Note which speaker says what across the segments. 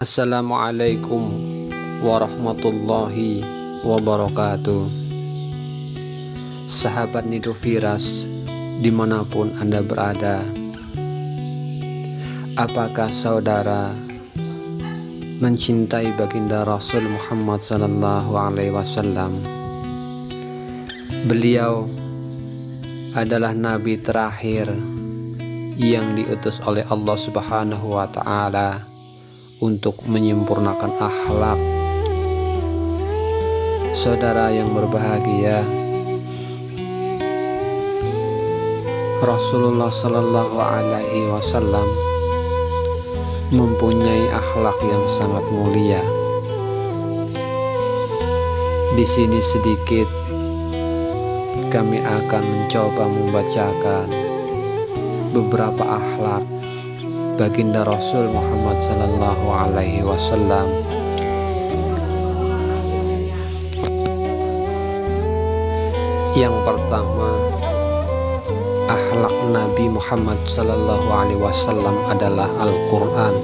Speaker 1: Assalamualaikum warahmatullahi wabarakatuh. Sahabat Nido Firas, dimanapun Anda berada, apakah saudara mencintai baginda Rasul Muhammad SAW? Beliau adalah nabi terakhir yang diutus oleh Allah Subhanahu wa Ta'ala untuk menyempurnakan akhlak. Saudara yang berbahagia, Rasulullah Sallallahu Alaihi Wasallam mempunyai akhlak yang sangat mulia. Di sini sedikit kami akan mencoba membacakan beberapa akhlak baginda Rasul Muhammad Sallallahu Alaihi Wasallam. Yang pertama, akhlak Nabi Muhammad Sallallahu Alaihi Wasallam adalah Al-Quran.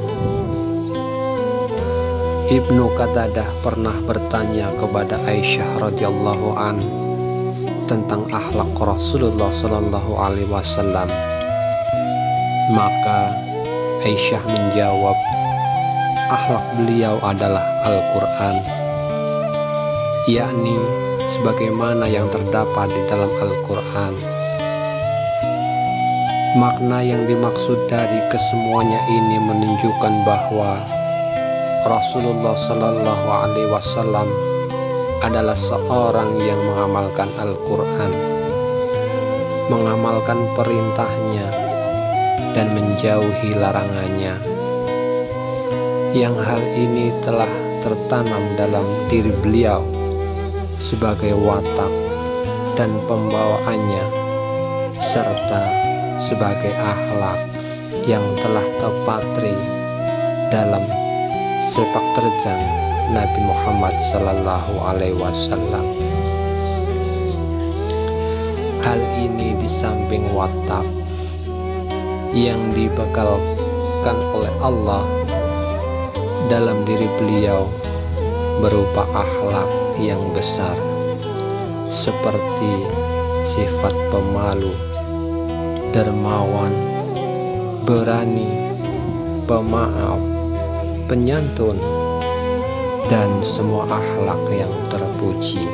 Speaker 1: Ibnu Qatadah pernah bertanya kepada Aisyah radhiyallahu an tentang akhlak Rasulullah Sallallahu Alaihi Wasallam. Maka Aisyah menjawab, akhlak beliau adalah Al-Quran, yakni sebagaimana yang terdapat di dalam Al-Quran. Makna yang dimaksud dari kesemuanya ini menunjukkan bahwa Rasulullah Sallallahu Alaihi Wasallam adalah seorang yang mengamalkan Al-Quran, mengamalkan perintahnya dan menjauhi larangannya, yang hal ini telah tertanam dalam diri beliau sebagai watak dan pembawaannya, serta sebagai akhlak yang telah terpatri dalam sepak terjang Nabi Muhammad Sallallahu Alaihi Wasallam. Hal ini di samping watak yang dibekalkan oleh Allah dalam diri beliau berupa akhlak yang besar, seperti sifat pemalu, dermawan, berani, pemaaf, penyantun, dan semua akhlak yang terpuji.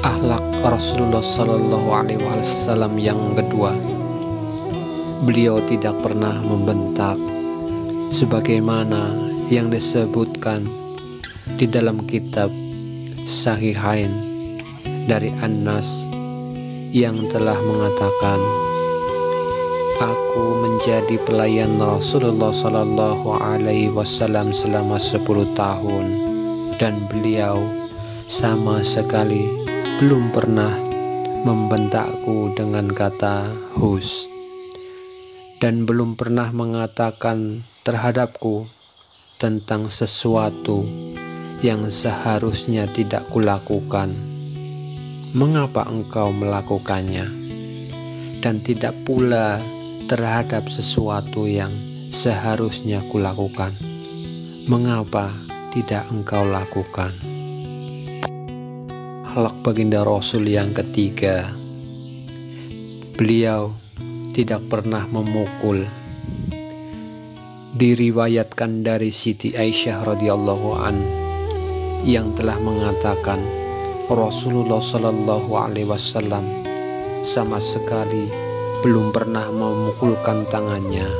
Speaker 1: Akhlak Rasulullah Sallallahu Alaihi Wasallam yang kedua, beliau tidak pernah membentak, sebagaimana yang disebutkan di dalam kitab Sahihain dari Anas yang telah mengatakan, aku menjadi pelayan Rasulullah Sallallahu Alaihi Wasallam selama 10 tahun dan beliau sama sekali belum pernah membentakku dengan kata hus, dan belum pernah mengatakan terhadapku tentang sesuatu yang seharusnya tidak kulakukan, mengapa engkau melakukannya, dan tidak pula terhadap sesuatu yang seharusnya kulakukan, mengapa tidak engkau lakukan. Akhlak baginda Rasul yang ketiga, beliau tidak pernah memukul. Diriwayatkan dari Siti Aisyah radhiyallahu an yang telah mengatakan, Rasulullah Sallallahu Alaihi Wasallam sama sekali belum pernah memukulkan tangannya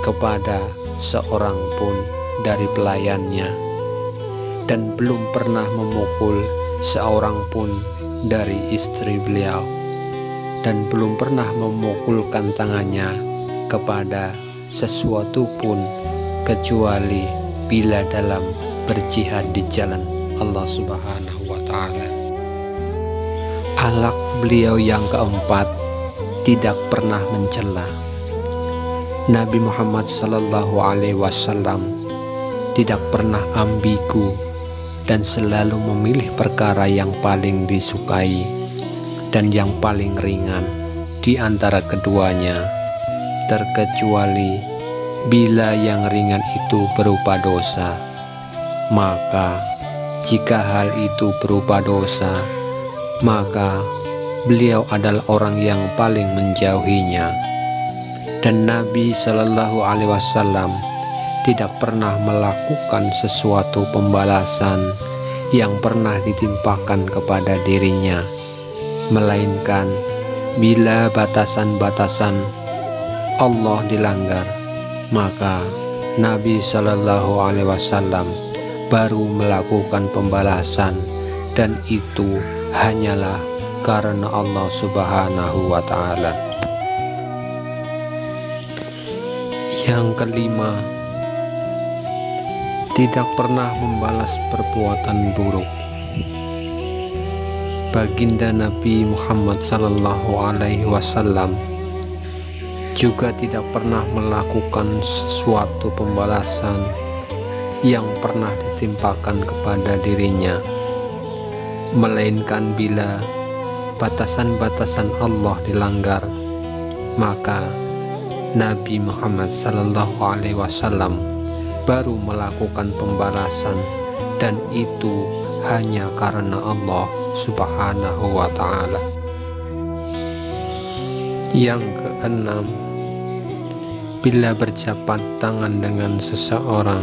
Speaker 1: kepada seorang pun dari pelayannya, dan belum pernah memukul seorang pun dari istri beliau, dan belum pernah memukulkan tangannya kepada sesuatu pun kecuali bila dalam berjihad di jalan Allah Subhanahu wa Ta'ala. Akhlak beliau yang keempat, tidak pernah mencela. Nabi Muhammad Sallallahu Alaihi Wasallam tidak pernah ambigu dan selalu memilih perkara yang paling disukai dan yang paling ringan di antara keduanya, terkecuali bila yang ringan itu berupa dosa, maka jika hal itu berupa dosa, maka beliau adalah orang yang paling menjauhinya. Dan Nabi Shallallahu Alaihi Wasallam tidak pernah melakukan sesuatu pembalasan yang pernah ditimpakan kepada dirinya, melainkan bila batasan-batasan Allah dilanggar, maka Nabi Shallallahu Alaihi Wasallam baru melakukan pembalasan, dan itu hanyalah karena Allah Subhanahu wa Ta'ala. Yang kelima, tidak pernah membalas perbuatan buruk. Baginda Nabi Muhammad Sallallahu Alaihi Wasallam juga tidak pernah melakukan sesuatu pembalasan yang pernah ditimpakan kepada dirinya, melainkan bila batasan-batasan Allah dilanggar, maka Nabi Muhammad Sallallahu Alaihi Wasallam baru melakukan pembalasan, dan itu hanya karena Allah Subhanahu wa Ta'ala. Yang keenam, bila berjabat tangan dengan seseorang,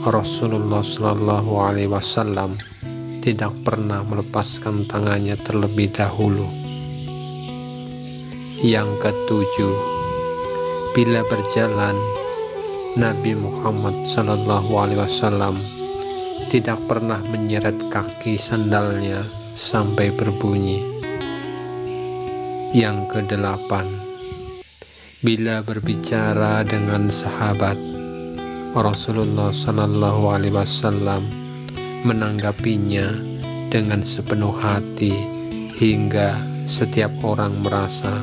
Speaker 1: Rasulullah Sallallahu Alaihi Wasallam tidak pernah melepaskan tangannya terlebih dahulu. Yang ketujuh, bila berjalan, Nabi Muhammad Sallallahu Alaihi Wasallam tidak pernah menyeret kaki sandalnya sampai berbunyi. Yang kedelapan, bila berbicara dengan sahabat, Rasulullah Sallallahu Alaihi Wasallam menanggapinya dengan sepenuh hati hingga setiap orang merasa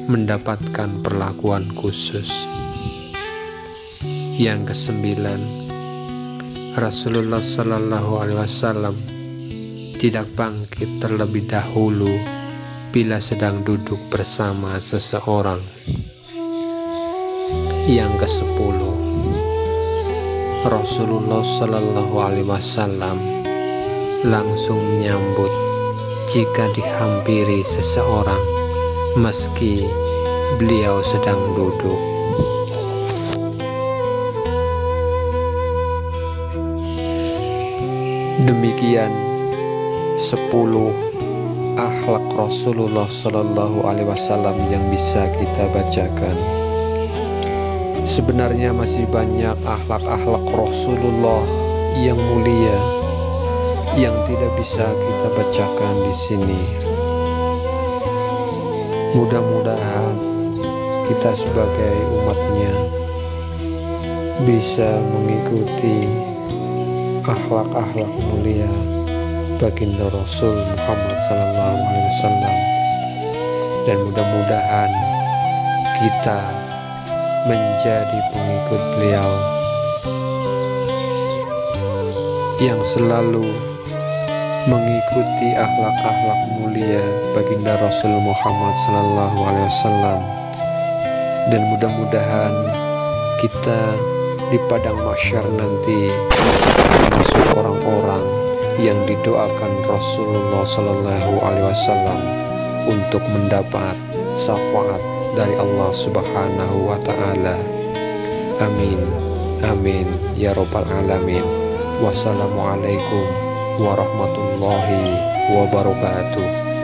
Speaker 1: mendapatkan perlakuan khusus. Yang kesembilan, Rasulullah Sallallahu Alaihi Wasallam tidak bangkit terlebih dahulu bila sedang duduk bersama seseorang. Yang kesepuluh, Rasulullah Sallallahu Alaihi Wasallam langsung menyambut jika dihampiri seseorang meski beliau sedang duduk. Demikian 10 akhlak Rasulullah Sallallahu Alaihi Wasallam yang bisa kita bacakan. Sebenarnya masih banyak akhlak-akhlak Rasulullah yang mulia yang tidak bisa kita bacakan di sini. Mudah-mudahan kita sebagai umatnya bisa mengikuti akhlak-akhlak mulia baginda Rasul Muhammad Sallallahu Alaihi Wasallam, dan mudah-mudahan kita menjadi pengikut beliau yang selalu mengikuti akhlak-akhlak mulia baginda Rasul Muhammad Sallallahu Alaihi Wasallam, dan mudah-mudahan kita di padang mahsyar nanti termasuk orang-orang yang didoakan Rasulullah Sallallahu Alaihi Wasallam untuk mendapat syafaat dari Allah Subhanahu wa Ta'ala. Amin, amin ya Rabbal Alamin. Wassalamualaikum warahmatullahi wabarakatuh.